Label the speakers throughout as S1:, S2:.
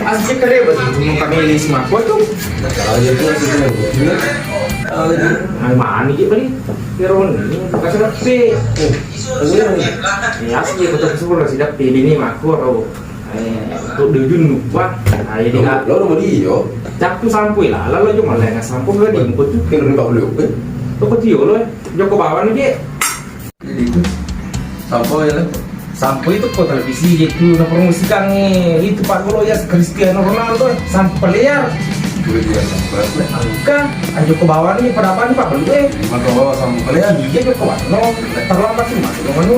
S1: Asli kare ba yung kami list mako tuh.
S2: Kalau dia tuh sih
S1: Ay maani ki bali. Pero ini kasi na pe. Ya asli ko to suruh sila pilih ni mako atau to dudun nuwa. Ay di ka.
S2: lo mau dia,
S1: Chắc sampo lah, lalu cuma malah nggak sampo nggak di muka tuh.
S2: kan udah beli kan?
S1: Tuh kecil loh, Joko Bawan aja.
S2: Itu sampo ya lah.
S1: Sampo itu kok televisi gitu, nah promosikan nih itu Pak Golo ya Cristiano Ronaldo, sampo player.
S2: Dua dia sampo lah.
S1: Kan, Joko Bawan nih pada apa nih Pak beli?
S2: Cuma bawa sampo kalian.
S1: Iya Joko Bawan, no terlambat sih masuk ke menu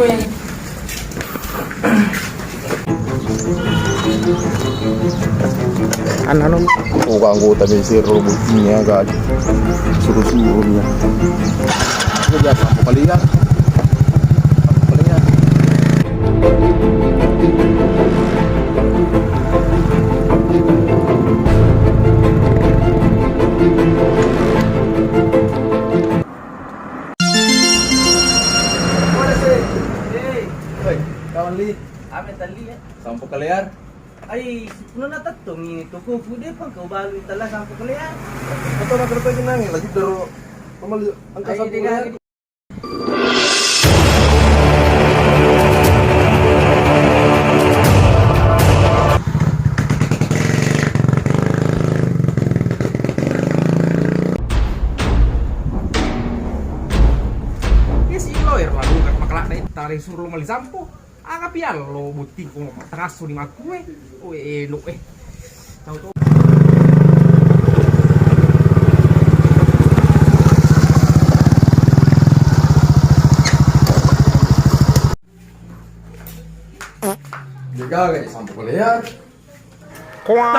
S3: Ano buka anggota dari si robotnya agak suruh-suruhnya itu biasa apa kali ya
S2: Kawan li,
S4: Ame tali ya.
S2: sampo kalian.
S4: Ay, puno na tatong ini tuko fude pang kau balu tala sampo kalian.
S2: Atau nak kerja nangis lagi daro. Kamal angka
S4: Ay,
S2: sampo
S4: di
S2: kalian.
S4: nga.
S1: Yes, lawyer lah, bukan maklak deh, tarik suruh mali sampo. Agak pial lo buting kung teraso di maku elo tahu tuh.
S2: Jaga kayak sampo kalian.
S3: Wow.